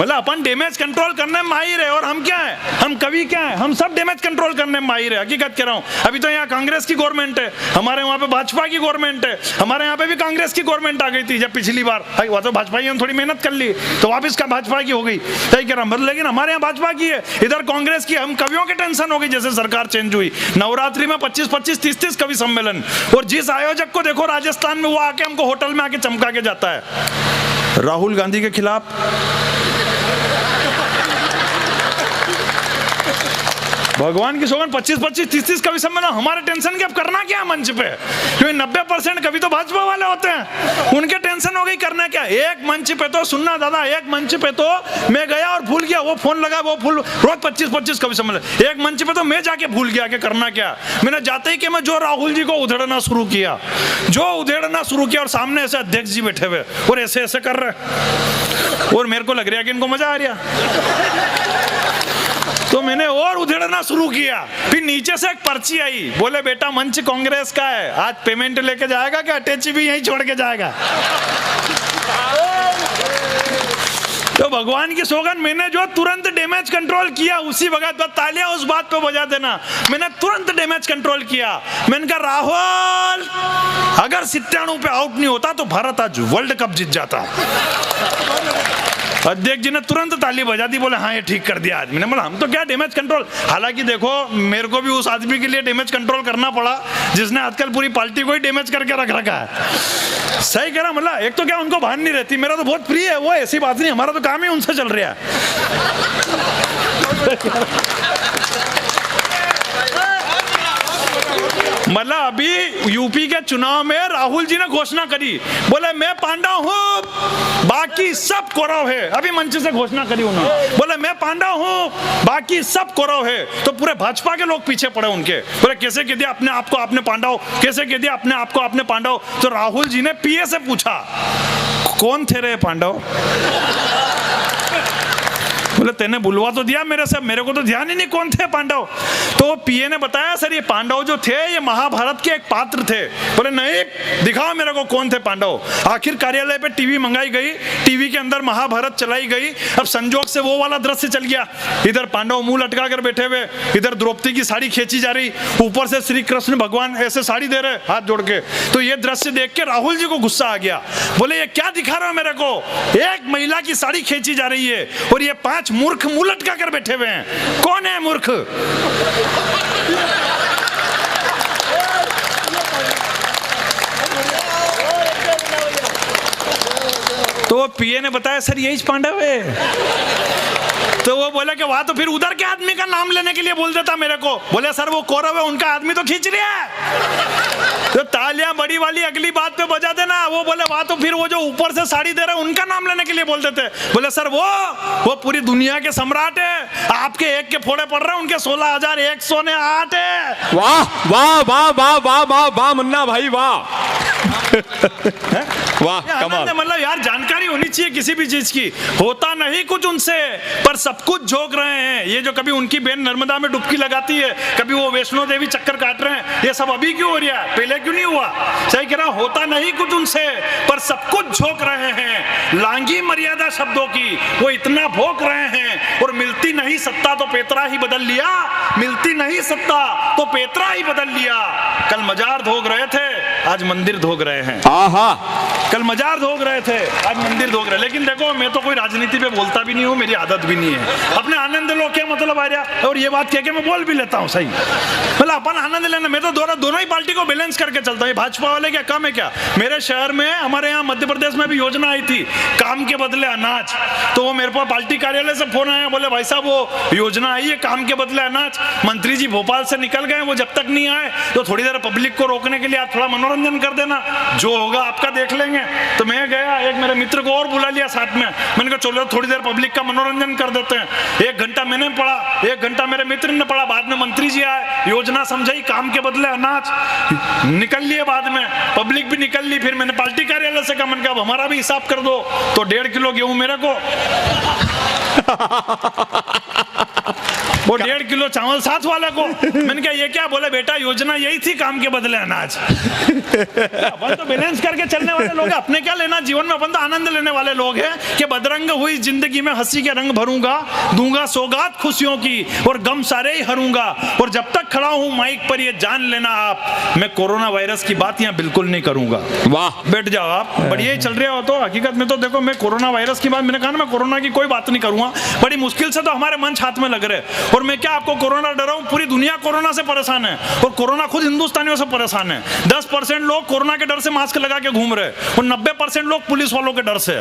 मतलब अपन damage control करने में माहिर है, और हम क्या है, हम कवि क्या है, हम सब डैमेज कंट्रोल करने में माहिर है। हकीकत कह रहा हूँ, अभी तो यहाँ कांग्रेस की गवर्नमेंट है, हमारे वहाँ पे भाजपा की गवर्नमेंट है, हमारे यहाँ पे भी कांग्रेस की गवर्नमेंट आ गई थी जब पिछली बार, वह तो भाजपा ने थोड़ी मेहनत कर ली तो वापिस का भाजपा की हो गई, सही कह रहा हूँ, लेकिन हमारे यहाँ भाजपा की है, इधर कांग्रेस की। हम कवियों के टेंशन हो गई जैसे सरकार चेंज हुई, नवरात्रि में 25-25, 30-30 कवि सम्मेलन, और जिस आयोजक को देखो राजस्थान में, वो आके हमको होटल में आके चमका के जाता है राहुल गांधी के खिलाफ। भगवान की सौगंध 25-25, 30-30 कवि सम्मेलन, हमारे टेंशन के अब करना क्या है मंच पे, क्योंकि 90% कवि तो भाजपा वाले होते हैं, उनके टेंशन हो गई करना क्या। एक मंच पे तो सुनना दादा, एक मंच पे तो मैं गया और भूल गया, वो फोन लगा, वो फूल रोज 25-25 कवि सम्मेलन, एक मंच पे तो मैं जाके भूल गया कि करना क्या। मैंने जाते ही कि मैं जो राहुल जी को उधेड़ना शुरू किया, और सामने ऐसे अध्यक्ष जी बैठे हुए और ऐसे ऐसे कर रहे, और मेरे को लग रहा है कि इनको मजा आ रहा, तो मैंने और उधेड़ना शुरू किया। फिर नीचे से एक पर्ची आई, बोले बेटा मंच कांग्रेस का है, आज पेमेंट लेके जाएगा क्या, अटैची भी यहीं छोड़ के जाएगा। तो भगवान की सौगंध, मैंने जो तुरंत डैमेज कंट्रोल किया उसी वक्त, तालियां उस बात पे बजा देना, मैंने तुरंत डैमेज कंट्रोल किया। मैंने कहा राहुल, अगर 97 पे आउट नहीं होता तो भारत आज वर्ल्ड कप जीत जाता। अध्यक्ष जी ने तुरंत ताली बजा दी, बोले हाँ ये ठीक कर दिया आज। मैंने बोला हम तो क्या डैमेज कंट्रोल, हालांकि देखो मेरे को भी उस आदमी के लिए डैमेज कंट्रोल करना पड़ा जिसने आजकल पूरी पार्टी को ही डैमेज करके रख रखा है, सही कह रहा। मतलब एक तो क्या उनको भान नहीं रहती, मेरा तो बहुत प्रिय है वो, ऐसी बात नहीं, हमारा तो काम ही उनसे चल रहा है। मतलब अभी यूपी के चुनाव में राहुल जी ने घोषणा करी, बोले मैं पांडव हूं, बाकी सब कौरव है। अभी मंच से घोषणा करी उन्होंने, बोले मैं पांडव हूं, बाकी सब कौरव है। तो पूरे भाजपा के लोग पीछे पड़े उनके, बोले कैसे कह दिया अपने आप को आपने पांडव, कैसे कह दिया अपने आप को आपने पांडव। तो राहुल जी ने पीए से पूछा कौन थे रे पांडव, बोले तेने बुलवा तो दिया मेरे से, मेरे को तो ध्यान ही नहीं कौन थे पांडव। तो पीए ने बताया सर ये पांडव जो थे ये महाभारत के एक पात्र थे। बोले नहीं दिखाओ मेरे को कौन थे पांडव। आखिर कार्यालय पे टीवी मंगाई गई, टीवी के अंदर महाभारत चलाई गई। अब संजोग से वो वाला दृश्य चल गया, इधर पांडव मुंह लटका कर बैठे हुए, इधर द्रौपदी की साड़ी खींची जा रही, ऊपर से श्री कृष्ण भगवान ऐसे साड़ी दे रहे हाथ जोड़ के। तो ये दृश्य देख के राहुल जी को गुस्सा आ गया, बोले ये क्या दिखा रहे हो मेरे को, एक महिला की साड़ी खींची जा रही है और ये 5 मूर्ख मुंह लटका कर बैठे हुए हैं, कौन है मूर्ख। तो पीए ने बताया सर यही पांडव है। तो वो बोले कि वहां तो फिर उधर के आदमी का नाम लेने के लिए बोल देता मेरे को। बोले सर वो कौरव है, उनका आदमी तो खींच रहा है। तो तालियां बड़ी वाली अगली बात पे बजा देना। वो बोले वहां तो फिर वो जो ऊपर से साड़ी दे रहे हैं उनका नाम लेने के लिए बोल देते। बोले सर वो पूरी दुनिया के सम्राट है, आपके एक के फोड़े पड़ रहे हैं, उनके 16,108 है। वाह वाह वाह वाह वाह वाह वाह मुन्ना भाई वाह वाह कमाल। मतलब यार जानकारी होनी चाहिए किसी भी चीज की। होता नहीं कुछ उनसे पर सब कुछ झोंक रहे हैं। ये जो कभी उनकी बहन नर्मदा में डुबकी लगाती है, कभी वो वैष्णो देवी चक्कर काट रहे हैं, ये सब अभी क्यों हो रहा है, पहले क्यों नहीं हुआ। सही कह रहा, होता नहीं कुछ उनसे पर सब कुछ झोंक रहे हैं। लांगी मर्यादा शब्दों की वो इतना भोंक रहे हैं। और मिलती नहीं सत्ता तो पेतरा ही बदल लिया, मिलती नहीं सत्ता तो पेतरा ही बदल लिया। कल मजार धोग रहे थे, आज मंदिर धोग रहे हैं। कल मजार धोग रहे थे, आज मंदिर धोग रहे। लेकिन देखो मैं तो कोई राजनीति पे बोलता भी नहीं हूँ, मेरी आदत भी नहीं है। अपने आनंद लो क्या मतलब आ रहा, और ये बात कह के मैं बोल भी लेता हूँ सही, मतलब अपन आनंद लेना। मैं तो दोनों ही पार्टी को बैलेंस करके चलता हूँ। भाजपा वाले क्या कम है क्या। मेरे शहर में हमारे यहाँ मध्य प्रदेश में भी योजना आई थी काम के बदले अनाज। तो वो मेरे पास पार्टी कार्यालय से फोन आया, बोले भाई साहब वो योजना आई है काम के बदले अनाज, मंत्री जी भोपाल से निकल गए, वो जब तक नहीं आए तो थोड़ी देर पब्लिक को रोकने के लिए आप थोड़ा मनोरंजन कर देना, जो होगा आपका देख लेंगे। तो मैं गया, एक मेरे मित्र को और बुला लिया साथ में, मैंने कहा चलो थोड़ी देर पब्लिक का मनोरंजन कर देते हैं। 1 घंटा मैंने पढ़ा, 1 घंटा मेरे मित्र ने पढ़ा, बाद में मंत्री जी आए, योजना समझाई काम के बदले अनाज, निकल लिए, बाद में पब्लिक भी निकल ली। फिर मैंने पार्टी कार्यालय से कहा, मैंने कहा हमारा भी हिसाब कर दो, तो 1.5 किलो गेहूं मेरे को वो 1.5 किलो चावल साथ वाले को। मैंने कहा ये क्या? बोले बेटा योजना यही थी, काम के बदले अनाज। अपन तो बैलेंस करके चलने वाले लोग हैं, अपने क्या लेना जीवन में, अपन तो आनंद लेने वाले लोग हैं कि बदरंग हुई जिंदगी में हंसी के रंग भरूंगा, दूंगा सौगात खुशियों की और गम सारे ही हरूंगा। और जब तक खड़ा हूं माइक पर ये जान लेना आप, मैं कोरोना वायरस की बात यहां बिल्कुल नहीं करूंगा। वाह, बैठ जाओ आप, बढ़िया ही चल रहे हो। तो हकीकत में तो देखो, मैं कोरोना वायरस की बात, मैंने कहा ना मैं कोरोना की कोई बात नहीं करूंगा। बड़ी मुश्किल से तो हमारे मंच हाथ में लग रहे, और मैं क्या आपको कोरोना डराऊं? पूरी दुनिया कोरोना से परेशान है और कोरोना खुद हिंदुस्तानियों से परेशान है। 10% लोग कोरोना के डर से मास्क लगा के घूम रहे और 90% लोग पुलिस वालों के डर से।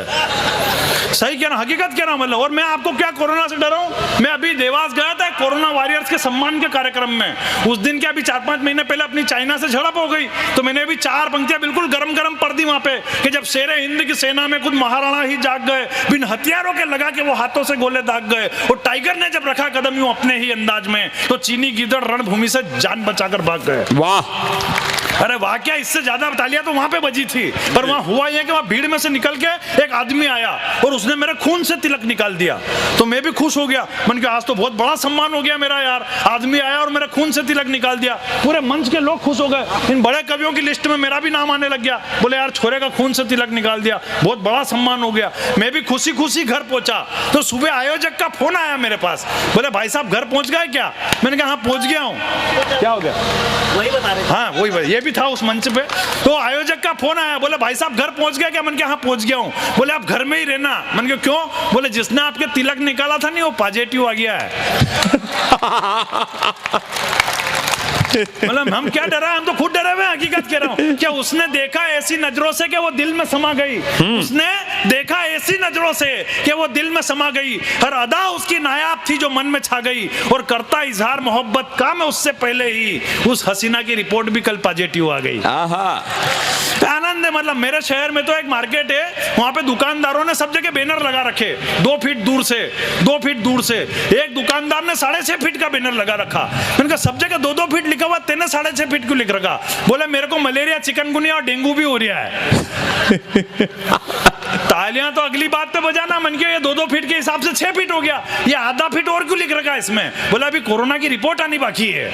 सही कह रहा, हकीकत कह रहा मतलब। और मैं आपको क्या कोरोना से डराऊं? मैं अभी देवास गया था कोरोना वॉरियर्स के सम्मान के कार्यक्रम में। उस दिन के अभी 4-5 महीने पहले अपनी चाइना से झड़प हो गई, तो मैंने अभी 4 पंक्तियां बिल्कुल गरम गरम पढ़ दी वहां पे कि जब शेरे हिंद की सेना में खुद महाराणा ही जाग गए, बिन हथियारों के लगा के वो हाथों से गोले दाग गए, और टाइगर ने जब रखा कदम यूं अपने ही अंदाज में, तो चीनी गिदड़ रणभूमि से जान बचाकर भाग गए। वाह, अरे वाह, क्या इससे ज्यादा तालियां तो वहां पे बजी थी। पर वहां हुआ यह कि वहां भीड़ में से निकल के एक आदमी आया और उसने मेरे खून से तिलक निकाल दिया, तो मैं भी खुश हो गया। मन के आज तो बहुत बड़ा सम्मान हो गया मेरा यार, आदमी आया और मेरे खून से तिलक निकाल दिया। पूरे मंच के लोग खुश हो गए, इन बड़े कवियों की लिस्ट में मेरा भी नाम आने लग गया। बोले यार छोरे का खून से तिलक निकाल दिया, बहुत बड़ा सम्मान हो गया। मैं भी खुशी खुशी घर पहुंचा, तो सुबह आयोजक का फोन आया मेरे पास। बोले भाई साहब घर पहुंच गए क्या? मैंने कहा हाँ पहुंच गया हूँ। क्या हो गया? वही बता रहे। हाँ वही, ये भी था उस मंच पे। तो आयोजक का फोन आया, बोले भाई साहब घर पहुंच गया क्या? मैंने कहा हाँ पहुंच गया हूँ। बोले आप घर में ही रहना। मैंने कहा क्यों? बोले जिसने आपके तिलक निकाला था नहीं वो पॉजिटिव आ गया है। मतलब हम क्या डरा, हम तो खुद डरे हुए, हकीकत कह रहा हूँ। क्या उसने देखा ऐसी नजरों से कि वो दिल में समा गई, उसने देखा ऐसी नजरों से कि वो दिल में समा गई। हर अदा उसकी नायाब थी जो मन में छा गई, और करता इजहार मोहब्बत का मैं उससे पहले ही उस हसीना की रिपोर्ट भी कल पॉजिटिव आ गई। आनंद है। मतलब मेरे शहर में तो एक मार्केट है, वहां पे दुकानदारों ने सब जगह बैनर लगा रखे 2 फीट दूर से, 2 फीट दूर से। एक दुकानदार ने 6.5 फीट का बैनर लगा रखा। मैंने कहा सब जगह 2-2 फीट लिखा हुआ, तेने 6.5 फीट क्यों लिख रखा? बोले मेरे को मलेरिया, चिकनगुनिया और डेंगू भी हो रहा है। तालियां तो अगली बात पे बजाना। मन के ये 2-2 फीट के हिसाब से 6 फीट हो गया, ये आधा फीट और क्यों लिख रखा है इसमें? बोला अभी कोरोना की रिपोर्ट आनी बाकी है।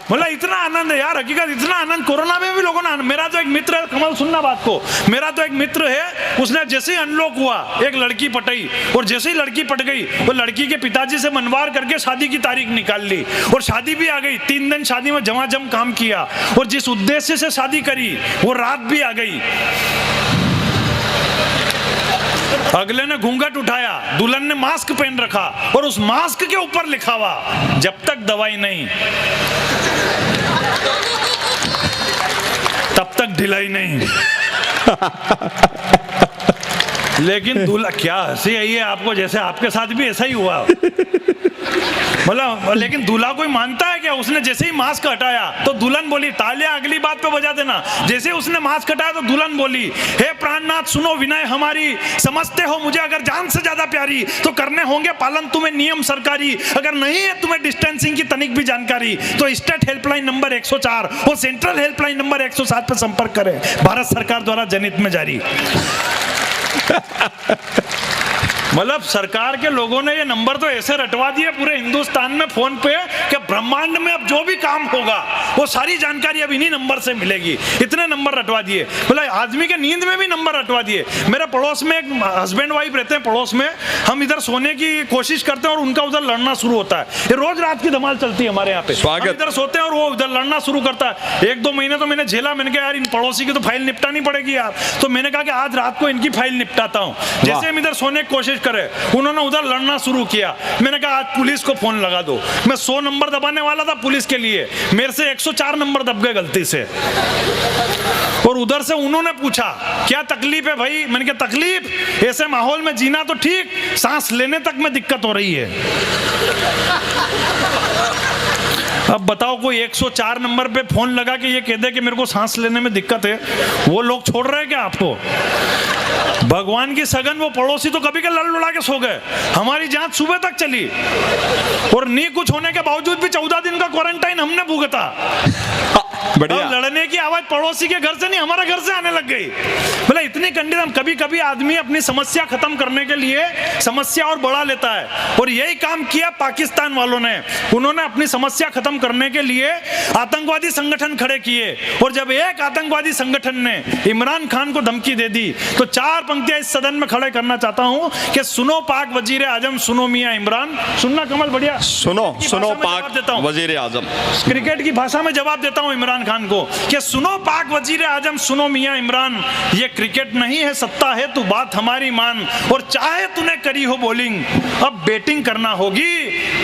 बोला इतना आनंद है यार, हकीकत इतना आनंद। कोरोना में भी लोगों ने, मेरा तो एक मित्र है, कमल सुनना बात को, मेरा तो एक मित्र है, उसने जैसे ही अनलॉक हुआ एक लड़की पटाई, और जैसे ही लड़की पट गई वो लड़की के पिताजी से मनवार करके शादी की तारीख निकाल ली, और शादी भी आ गई। 3 दिन शादी में झमाझम काम किया, और जिस उद्देश्य से शादी करी वो रात भी आ गई। अगले ने घूंघट उठाया, दुल्हन ने मास्क पहन रखा, और उस मास्क के ऊपर लिखा हुआ जब तक दवाई नहीं तब तक ढिलाई नहीं। लेकिन दूल्हा, क्या हंसी आई है आपको, जैसे आपके साथ भी ऐसा ही हुआ। मतलब लेकिन दूल्हा कोई मानता है क्या? उसने जैसे ही मास्क हटाया तो दुल्हन बोली, तालियां अगली बात पे बजा देना। जैसे उसने मास्क हटाया तो दुल्हन बोली, हे प्राणनाथ सुनो विनय हमारी, समझते हो मुझे अगर जान से ज्यादा प्यारी, तो करने होंगे पालन तुम्हें नियम सरकारी। अगर नहीं है तुम्हें डिस्टेंसिंग की तनिक भी जानकारी, तो स्टेट हेल्पलाइन नंबर 104 और सेंट्रल हेल्पलाइन नंबर 107 पे संपर्क करें, भारत सरकार द्वारा जनहित में जारी। मतलब सरकार के लोगों ने ये नंबर तो ऐसे रटवा दिए पूरे हिंदुस्तान में फोन पे कि ब्रह्मांड में अब जो भी काम होगा वो सारी जानकारी अब इन्हीं नंबर से मिलेगी। इतने नंबर रटवा दिए। मतलब आदमी के नींद में भी नंबर रटवा दिए। मेरे पड़ोस में एक हस्बैंड वाइफ रहते हैं पड़ोस में, हम इधर सोने की कोशिश करते हैं और उनका उधर लड़ना शुरू होता है। ये रोज रात की धमाल चलती है हमारे यहाँ पे। हम इधर सोते हैं और वो उधर लड़ना शुरू करता है। 1-2 महीने तो मैंने झेला। मैंने कहा यार इन पड़ोसी की तो फाइल निपटानी पड़ेगी यार। तो मैंने कहा कि आज रात को इनकी फाइल निपटाता हूँ। जैसे हम इधर सोने की कोशिश करे, उन्होंने उधर लड़ना शुरू किया। मैंने कहा आज पुलिस को फोन लगा दो। मैं 100 नंबर दबाने वाला था पुलिस के लिए, मेरे से 104 नंबर दब गए गलती से। और उधर से उन्होंने पूछा क्या तकलीफ है भाई? मैंने कहा तकलीफ, ऐसे माहौल में जीना तो ठीक, सांस लेने तक में दिक्कत हो रही है। अब बताओ कोई 104 नंबर पे फोन लगा के ये कह दे कि मेरे को सांस लेने में दिक्कत है, वो लोग छोड़ रहे हैं क्या आपको? भगवान की सगन, वो पड़ोसी तो कभी के लड़ लुड़ा के सो गए। हमारी जांच सुबह तक चली और नहीं कुछ होने के बावजूद भी 14 दिन का क्वारंटाइन हमने भुगता। बढ़िया। अब लड़ने की आवाज पड़ोसी के घर से नहीं, हमारे घर से आने लग गई। बोले इतनी कंडीशन, कभी कभी आदमी अपनी समस्या खत्म करने के लिए समस्या और बढ़ा लेता है, और यही काम किया पाकिस्तान वालों ने। उन्होंने अपनी समस्या खत्म करने के लिए आतंकवादी संगठन खड़े किए, और जब एक आतंकवादी संगठन ने इमरान खान को धमकी दे दी तो 4 पंक्तियां इस सदन में खड़े करना चाहता हूं कि सुनो पाक वजीर आजम, सुनो मियां इमरान। सुनना कमल, बढ़िया सुनो पाक वजीर आजम। क्रिकेट की भाषा में जवाब देता हूं इमरान खान को कि सुनो पाक वजीर आजम, सुनो मियां इमरान, ये क्रिकेट नहीं है सत्ता है, तू बात हमारी मान, और चाहे तूने करी हो बॉलिंग, अब बैटिंग करना होगी,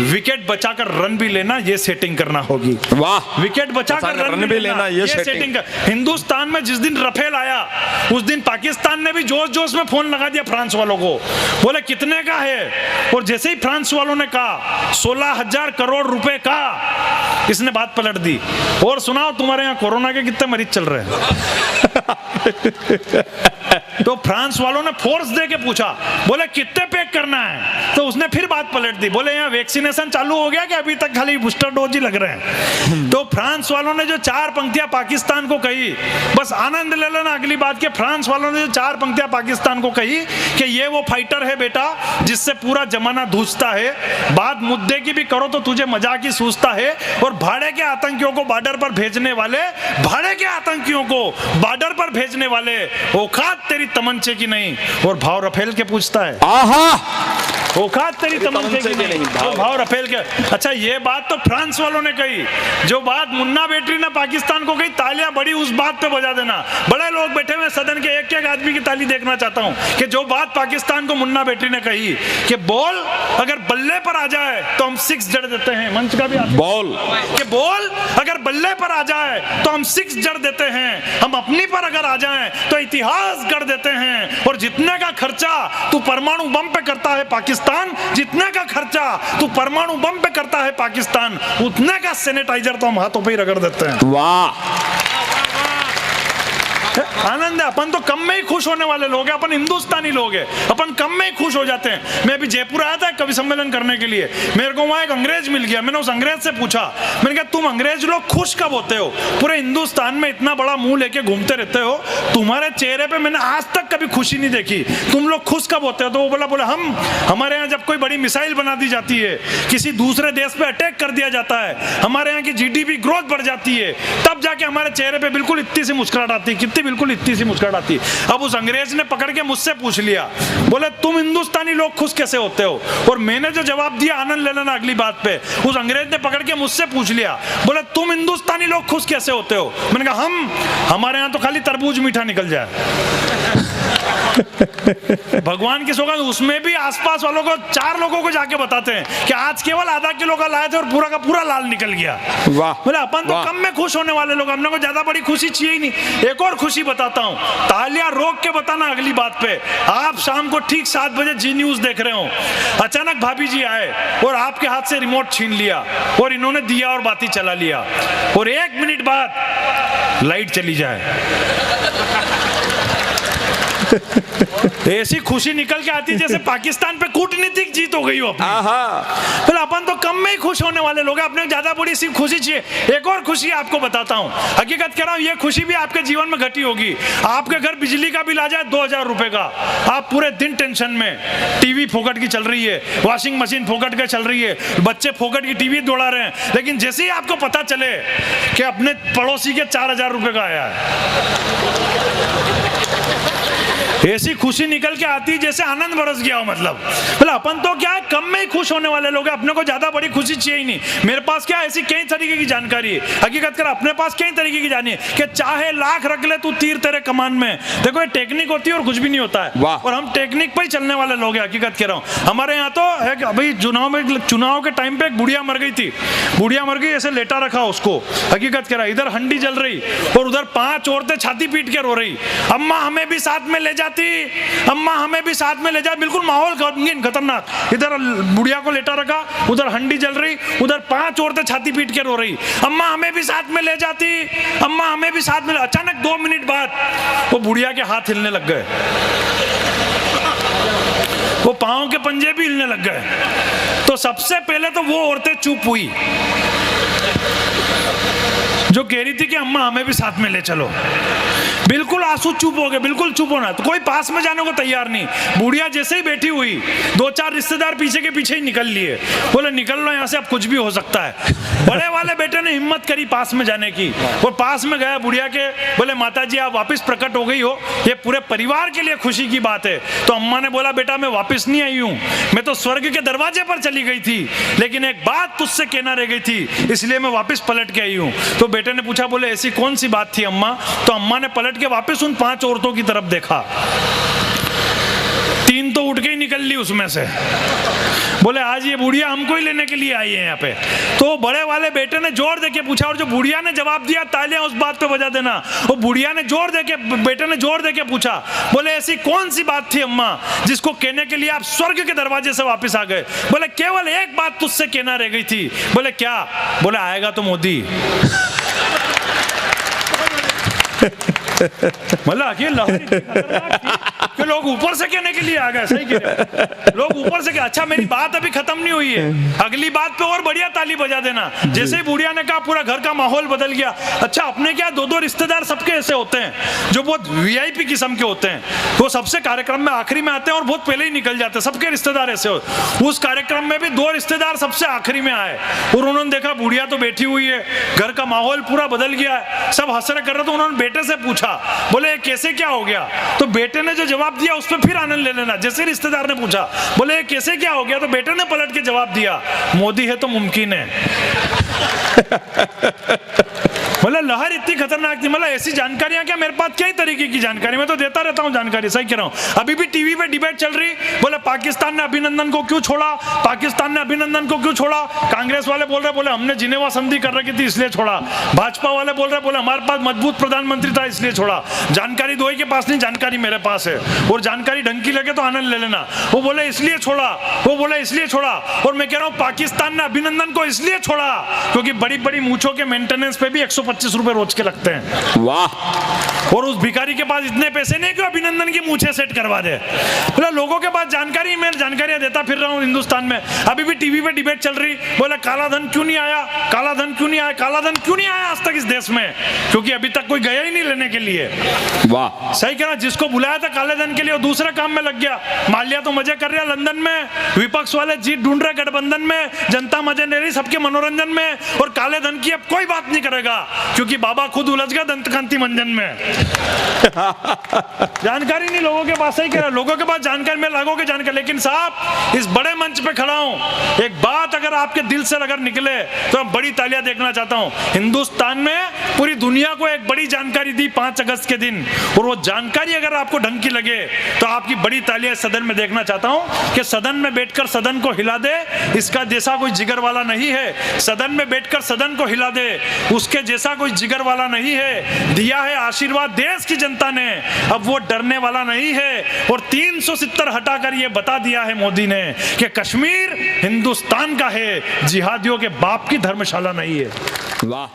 विकेट बचाकर रन भी लेना, ये सेटिंग करना होगी। वाह, विकेट बचाकर रन भी लेना, ये सेटिंग। हिंदुस्तान में जिस दिन रफेल आया उस दिन पाकिस्तान ने भी जोश जोश में फोन लगा दिया फ्रांस वालों को, बोले कितने का है, और जैसे ही फ्रांस वालों ने कहा 16,000 करोड़ रुपए का, इसने बात पलट दी। और सुनाओ तुम्हारे यहाँ कोरोना के कितने मरीज चल रहे हैं? तो फ्रांस वालों ने फोर्स दे के पूछा, बोले कितने पैक करना है, तो उसने फिर बात पलट दी, बोले यहाँ वैक्सीनेशन चालू हो गया कि अभी तक खाली बूस्टर डोज ही लग रहे हैं। तो फ्रांस वालों ने जो 4 पंक्तियां पाकिस्तान को कही, बस आनंद ले लेना अगली बात के, फ्रांस वालों ने जो 4 पंक्तियां पाकिस्तान को कही कि ये वो फाइटर है बेटा जिससे पूरा जमाना धूसता है, बात मुद्दे की भी करो तो तुझे मजाक ही सूझता है, और भाड़े के आतंकियों को बॉर्डर पर भेजने वाले, भाड़े के आतंकियों को बॉर्डर पर भेजने वाले, औकात तेरी तमंचे की नहीं, और भाव रफेल के पूछता है। आहा, औकात तेरी तमंचे की नहीं, और भाव रफेल के। अच्छा, ये बात तो फ्रांस वालों ने कही, जो बात मुन्ना बेटरी ने पाकिस्तान को कही, तालियां बड़ी उस बात पे बजा देना। बड़े लोग बैठे हुए सदन के, एक एक आदमी की ताली देखना चाहता हूं कि जो बात पाकिस्तान को मुन्ना बेटरी ने कही कि बॉल अगर बल्ले पर आ जाए तो हम 6 जड़ देते हैं, मंच का भी बॉल कि बॉल अगर बल्ले पर आ जाए तो हम 6 जड़ देते हैं, हम अपनी पर अगर आ जाए तो इतिहास गढ़ देते हैं, और जितने का खर्चा तू परमाणु बम पे करता है पाकिस्तान, जितने का खर्चा तू परमाणु बम पे करता है पाकिस्तान, उतने का सैनिटाइजर तो हम हाथों पे ही रगड़ देते हैं। वाह, आनंद है। अपन तो कम में ही खुश होने वाले लोग हैं, अपन हिंदुस्तानी लोग हैं, अपन कम में ही खुश हो जाते हैं। मैं अभी जयपुर आया था कवि सम्मेलन करने के लिए, मेरे को वहां एक अंग्रेज मिल गया। मैंने उस अंग्रेज से पूछा, मैंने कहा तुम अंग्रेज लोग खुश कब होते हो? पूरे हिंदुस्तान में इतना बड़ा मुंह लेके घूमते रहते हो, तुम्हारे चेहरे पे मैंने आज तक कभी खुशी नहीं देखी, तुम लोग खुश कब होते हो? तो वो बोला हमारे यहाँ जब कोई बड़ी मिसाइल बना दी जाती है, किसी दूसरे देश पे अटैक कर दिया जाता है, हमारे यहाँ की GDP ग्रोथ बढ़ जाती है, तब जाके हमारे चेहरे पे बिल्कुल इतनी सी मुस्कुराहट आती है, कितनी बिल्कुल इतनी सी मुस्कुराहट आती। अब उस अंग्रेज ने पकड़ के मुझसे पूछ लिया, बोले तुम हिंदुस्तानी लोग खुश कैसे होते हो? और मैंने जो जवाब दिया, आनंद ले लेना अगली बात पे, उस अंग्रेज ने पकड़ के मुझसे पूछ लिया, बोले तुम हिंदुस्तानी लोग खुश कैसे होते हो? मैंने कहा हमारे यहाँ तो खाली तरबूज मीठा निकल जाए। भगवान की सौगात, उसमें भी आसपास वालों को 4 लोगों को जाके बताते हैं कि आज केवल आधा किलो का लाए थे और पूरा का पूरा लाल निकल गया। वाह, बोले अपन तो कम में खुश होने वाले लोग, हमने को ज्यादा बड़ी खुशी चाहिए ही नहीं। एक और खुशी बताता हूँ, तालियां रोक के बताना अगली बात पे। आप शाम को ठीक 7 बजे जी न्यूज देख रहे हो, अचानक भाभी जी आए और आपके हाथ से रिमोट छीन लिया, और इन्होंने दिया और बाती चला लिया, और 1 मिनट बाद लाइट चली जाए। ऐसी खुशी निकल के आती जैसे पाकिस्तान पे कूटनीतिक जीत हो गई हो अपनी। तो अपन तो कम में ही खुश होने वाले लोग हैं, अपने ज्यादा बड़ी सी खुशी चाहिए। एक और खुशी आपको बताता हूँ, हकीकत कह रहा हूँ, ये खुशी भी आपके जीवन में घटी होगी। आपके घर बिजली का बिल आ जाए 2000 रुपए का, आप पूरे दिन टेंशन में, टीवी फोकट की चल रही है, वॉशिंग मशीन फोकट की चल रही है, बच्चे फोकट की टीवी दौड़ा रहे हैं, लेकिन जैसे ही आपको पता चले कि अपने पड़ोसी के 4000 रुपए का आया है, ऐसी खुशी निकल के आती जैसे आनंद बरस गया हो। मतलब अपन तो क्या है, कम में ही खुश होने वाले लोग हैं, अपने को ज्यादा बड़ी खुशी चाहिए ही नहीं। मेरे पास क्या ऐसी कई तरीके की जानकारी है, हकीकत कर अपने पास कई तरीके की जानी है कि चाहे लाख रख ले तू तीर तेरे कमान में। देखो ये टेक्निक होती है और कुछ भी नहीं होता है, और हम टेक्निक पर ही चलने वाले लोग हैं। हकीकत कह रहा हूँ, हमारे यहाँ तो है अभी चुनाव के टाइम पे एक बुढ़िया मर गई थी, बुढ़िया मर गई, ऐसे लेटा रखा उसको। हकीकत कह रहा, इधर हंडी जल रही और उधर 5 औरतें छाती पीट के रो रही, अम्मा हमें भी साथ में ले जाती, अम्मा हमें भी साथ में ले जा। बिल्कुल माहौल खतरनाक, इधर बुढ़िया को लेटा रखा, उधर हंडी जल रही, उधर 5 औरतें छाती पीट के रो रही, अम्मा हमें भी साथ में ले जाती, अम्मा हमें भी साथ में। अचानक 2 मिनट बाद वो बुढ़िया के हाथ हिलने लग गए, वो पांव के पंजे भी हिलने लग गए। तो तो सबसे पहले तो वो औरतें चुप हुई जो कह रही थी कि अम्मा हमें भी साथ में ले चलो। बिल्कुल आंसू चुप हो गए, बिल्कुल चुप होना, तो कोई पास में जाने को तैयार नहीं। बुढ़िया जैसे ही बैठी हुई, 2-4 रिश्तेदार पीछे के पीछे ही निकल लिए, बोले निकल लो यहाँ से, अब कुछ भी हो सकता है। बड़े वाले बेटे ने हिम्मत करी पास में जाने की, और पास में गया बुढ़िया के, बोले माता जी आप वापस प्रकट हो गई हो, ये पूरे परिवार के लिए खुशी की बात है। तो अम्मा ने बोला बेटा मैं वापस नहीं आई हूँ, मैं तो स्वर्ग के दरवाजे पर चली गई थी, लेकिन एक बात तुझसे कहना रह गई थी, इसलिए मैं वापस पलट के आई हूँ। तो बेटे ने पूछा, बोले ऐसी कौन सी बात थी अम्मा? तो अम्मा ने पलट के वापस उन 5 औरतों की तरफ देखा, 3 तो उठ के ही निकल ली उसमें से, बोले आज ये बुढ़िया हमको ही लेने के लिए आई है यहाँ पे। तो बड़े वाले बेटे ने जोर देके पूछा, और जो बुढ़िया ने जवाब दिया, तालियां उस बात पे बजा देना। वो बुढ़िया ने जोर देके, बेटे ने जोर देके पूछा, बोले ऐसी कौन सी बात थी अम्मा जिसको कहने के लिए आप स्वर्ग के दरवाजे से वापस आ गए? बोले केवल एक बात तुझसे कहना रह गई थी। बोले क्या? बोले आएगा तो मोदी। मतलब ये लहर कि लोग ऊपर से कहने के लिए आ गए। सही कह रहे हो, लोग ऊपर से अच्छा मेरी बात अभी खत्म नहीं हुई है, अगली बात पे और बढ़िया ताली बजा देना। जैसे ही बुढ़िया ने कहा पूरा घर का माहौल बदल गया। अच्छा अपने क्या 2-2 रिश्तेदार सबके ऐसे होते हैं जो बहुत वीआईपी किस्म के होते हैं, वो सबसे कार्यक्रम में आखिरी में आते हैं और बहुत पहले ही निकल जाते हैं, सबके रिश्तेदार ऐसे हो। उस कार्यक्रम में भी 2 रिश्तेदार सबसे आखिरी में आए, और उन्होंने देखा बुढ़िया तो बैठी हुई है, घर का माहौल पूरा बदल गया है, सब हंस रहे कर रहे। तो उन्होंने बेटे से पूछा, बोले कैसे क्या हो गया? तो बेटे ने जो जवाब दिया उस पर फिर आनंद ले लेना। जैसे रिश्तेदार ने पूछा, बोले कैसे क्या हो गया? तो बेटे ने पलट के जवाब दिया, मोदी है तो मुमकिन है। मतलब लहर इतनी खतरनाक थी। मतलब ऐसी जानकारियां क्या मेरे पास कई तरीके की जानकारी, मैं तो देता रहता हूं जानकारी। सही कह रहा हूं। अभी भी टीवी पे डिबेट चल रही, बोले पाकिस्तान ने अभिनंदन को क्यों छोड़ा, पाकिस्तान ने अभिनंदन को क्यों छोड़ा। कांग्रेस वाले बोल रहे, बोले हमने जिनेवा संधि कर रखी थी इसलिए छोड़ा। भाजपा वाले बोल रहे, बोले हमारे पास मजबूत प्रधानमंत्री था इसलिए छोड़ा। जानकारी दो ही के पास नहीं, जानकारी मेरे पास है, और जानकारी ढंग की लगे तो आनंद ले लेना। वो बोले इसलिए छोड़ा, वो बोले इसलिए छोड़ा, और मैं कह रहा हूं पाकिस्तान ने अभिनंदन को इसलिए छोड़ा क्योंकि बड़ी बड़ी मूंछों के मेंटेनेंस पे भी 125 रुपए रोज के लगते हैं। वाह। और उस भिखारी के पास इतने पैसे नहीं कि अभिनंदन की मूंछें सेट करवा दे। बोला लोगों के पास जानकारी, मैं जानकारियां देता फिर रहा हूं हिंदुस्तान में। अभी भी टीवी पे डिबेट चल रही, बोला काला धन क्यों नहीं आया, काला धन क्यों नहीं आया, काला धन क्यों नहीं आया आज तक इस देश में? क्योंकि अभी तक कोई गया ही नहीं लेने के लिए। वाह। सही कह रहा, जिसको बुलाया था काले धन के लिए वो दूसरे काम में लग गया। माल्या तो मजे कर रहा है लंदन में, विपक्ष वाले जीत ढूंढ रहे गठबंधन में, जनता मजे ले रही सबके मनोरंजन में, और काले धन की अब कोई बात नहीं करेगा क्योंकि बाबा खुद उलझ गया दंतकांति मंजन में। जानकारी नहीं लोगों के पास। सही कह रहा, लोगों के पास जानकारी में लागों के जानकारी। लेकिन साहब इस बड़े मंच पे खड़ा हूं, एक बात अगर आपके दिल से अगर निकले तो मैं बड़ी तालियां देखना चाहता हूं। हिंदुस्तान में पूरी दुनिया को एक बड़ी जानकारी दी 5 अगस्त के दिन, और वो जानकारी अगर आपको ढंग की लगे तो आपकी बड़ी तालियां सदन में देखना चाहता हूं कि सदन में बैठकर सदन को हिला दे, इसका जैसा कोई जिगर वाला नहीं है। सदन में बैठकर सदन को हिला दे, उसके जैसा कोई जिगर वाला नहीं है। दिया है आशीर्वाद देश की जनता ने, अब वो डरने वाला नहीं है। और 370 हटाकर ये बता दिया है मोदी ने कि कश्मीर हिंदुस्तान का है, जिहादियों के बाप की धर्मशाला नहीं है। वाह।